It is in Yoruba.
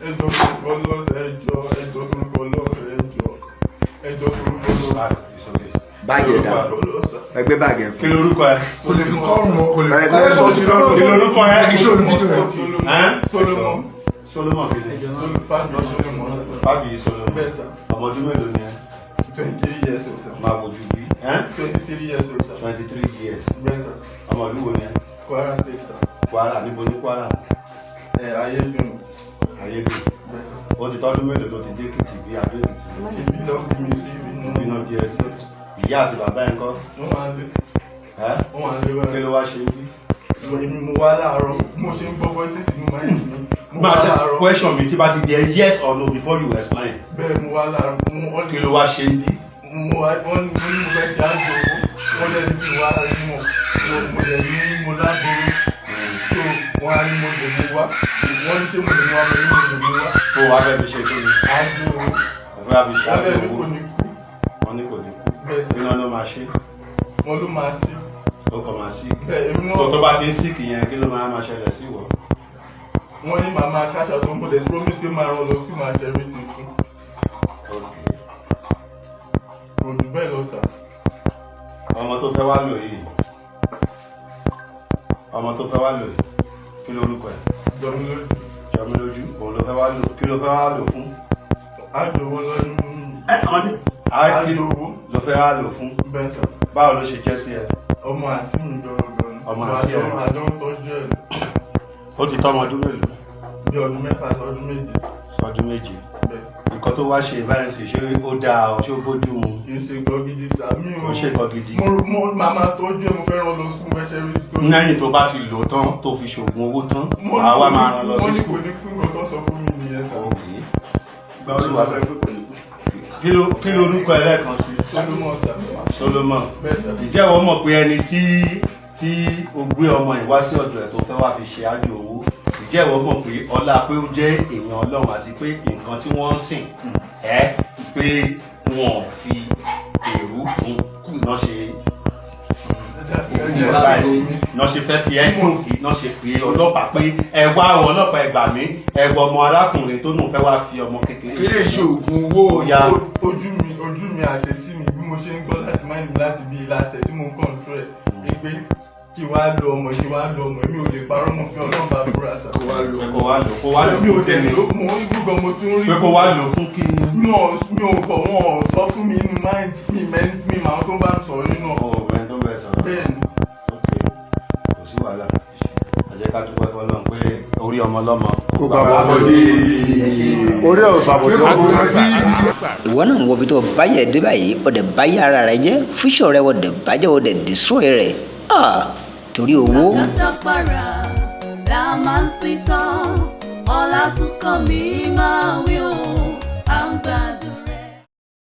ẹjọ́ torúkọ lọ́sẹ̀ ẹjọ́ torúkọ lọ́sẹ̀ ẹjọ́ torúkọ lọ́sẹ̀. Báàgì ẹ̀dá ẹgbẹ́ báàgì ẹ̀fọ́. Kí lorúkọ ẹ? Kò lè fi kọ́rùn mọ́ kò lè fi Ẹ sọ sí lọ́rùn. Kí lorúkọ ẹ? Solomon. Solomon kìíní. Fábíyì Solomon. Fábíyì Solomon. Bẹ́ẹ̀ sà. Ọmọ ọdún mélòó ni ẹ? 23 years old sà. Máa wojú bí. 23 years old sà. 23 years. Bẹ́ẹ̀ sà. Ọmọ ìlú wo ni ẹ? Kwara State sà. Kwara, níbo ní Kwara? Ayédùn. Ayédùn. Ó ti tọ́dún mélòó tó ti dé Èkìtì bí Adó Èkìtì? Ibi lọ bí mi sí ibi Ibi náà bí ẹ sí. Ìyá àti bàbá ẹ̀ ń kọ́? Wọ́n máa ń lé. Ẹ́? Wọ́n máa ń lé wẹ́rẹ́. Kí ló wá ṣe bí? Mo wá láàárọ̀. Mo ṣe ń gbọ́ voices inú máa ń yìí. Mo wá Máa tẹ láàárọ̀. question mi tí bá ti di ẹ yes or no before you explain. Bẹ́ẹ̀ mo wá láàárọ̀. Kí ló wá ṣe bí? Wọ́n ní mo fẹ́ ṣe àjò owó. Wọ́n lè ní kí n wá rí mọ̀. Mo lè ní mo lágbóró. So wọ́n á ní mo lè mú wá. Wọ́n ní ṣé mo lè mú wá, mo ní mo lè mú wá. Tó wá fẹ́ fi ṣe kí ni? Àjò owó. Wọ́n fẹ́ fi ṣe Wọ́n lè àjò ní kò owó. ní kú. Wọ́n ní kò ní kú. Bẹ́ẹ̀ Kí sà. náà ló máa ṣe? Wọ́n ló máa sí. Ó kàn máa sí. Bẹ́ẹ̀ èmi náà. So tó bá ti ń síkì yẹn kí ló máa ṣẹlẹ̀ sí ìwọ? Wọ́n ní màmá káṣà tó ń bọ̀ dẹ̀ promise pé máa rán lọ sí máa ṣe everything fún. Okay. Kò jù bẹ́ẹ̀ lọ sà. Ọmọ tó fẹ́ wá lò yìí. Ọmọ tó fẹ́ wá lò yìí. Kí lorúkọ ẹ̀? Jọmi lójú. Jọmí lójú. Òun ló fẹ́ wá lò. Kí ló fẹ́ wá lò fún? Àjò owó lọ ní. Kí Àjò owó. ló fẹ́ wá lò fún? Bẹ́ẹ̀ sà. Báwo ló ṣe jẹ́ sí ẹ? Ọmọ àti mi gbọ̀rọ̀gbọ̀rọ̀ ni. Ọmọ àti ẹ̀. Àjọ ń tọ́jú ẹ̀ Ó ti tọ́mọ ọdún mélòó? bí ọdún mẹ́fà sọdún méje. Ọdún méje. Bẹ́ẹ̀. Nǹkan tó wá ṣe ìbáraẹnsì ṣé ó dáa ọ ṣé ó bójú mu? Kì í ṣe nǹkan gidi sà. Mi ò. Kò ṣe nǹkan gidi. Mo màmá tọ́jú ẹ̀ mo fẹ́ rán lọ sí mo fẹ́ ṣe rí tó. Lẹ́yìn tó bá ti lò tán tó fi ṣògùn owó tán, àwa máa rán lọ sí Wọ́n ní kò school. ní kú nǹkan tó sọ fún mi nìyẹn sà. Okay. Ìgbà wo ló wà bẹ́ẹ̀ pé kò ní kú? Kí ló orúkọ ẹ lẹ́ẹ̀kan sí? Solomon sà. Solomon. Bẹ́ẹ̀ sà. Ǹjẹ́ ìwọ mọ̀ pé ẹni tí o gbé ọmọ ẹ̀ wá sí ọ̀dọ̀ ẹ̀ tó fẹ́ wá fi ṣe ájò owó? Ǹjẹ́ ìwọ mọ̀ pé ọlá pé ó jẹ́ èèyàn Ọlọ́run àti pé nǹkan tí wọ́n ń sìn ẹ́ pé wọn ò fi èrú kún náà ṣe náà ṣe fẹ́ fi ẹ́kùn fi náà ṣe pé ọlọ́pàá pé ẹ wá ọlọ́pàá ẹgbà mí ẹgbà ọmọ arákùnrin tó nù fẹ́ wá fi ọmọ kékeré. Kí lè ṣe oògùn owó? Ya Ojú mi àti etí mi bí mo ṣe ń gbọ́ láti máa ń ní láti bí láti ẹ̀ tí mo ń kọ̀ǹtró ẹ̀ wípé kí wá lo ọmọ mi ò lè parọ́ mọ́ fi Ọlọ́run bá búra sà. Kó wá lò. kó wá lò Mi ò fún dẹ̀ kíni? ló mo ń gbúgbọ́ mo tún rí. Pé kó wá lò fún kíni? Mi ò kọ̀ wọ́n sọ fún mi inú mind mi màá tó bá ń sọ̀rọ̀ nínú ọ̀rọ̀. Ọ̀rẹ́ tó bẹ̀ sọ̀rọ̀. Bẹ́ẹ̀ ni. Okay. Kò sí wàhálà. Ẹ jẹ́ ká dúpẹ́ fọlọ́run pé orí ọmọ ọlọ́mọ Kó bá wà bọ́dé. Orí ọ̀sán àbọ̀dé ọ̀gbọ̀n sí. ìwọ náà ń wo ibi tó báyẹ̀ dé báyìí ọ̀dẹ̀ báyé ara rẹ jẹ́ fúṣọ̀ rẹ ọ̀dẹ̀ bàjẹ́ ọ̀dẹ̀ destroy rẹ̀ torí owó. Sàkátàpàrà la máa ń sìn tán ọ̀làsùnkànmí máa wí.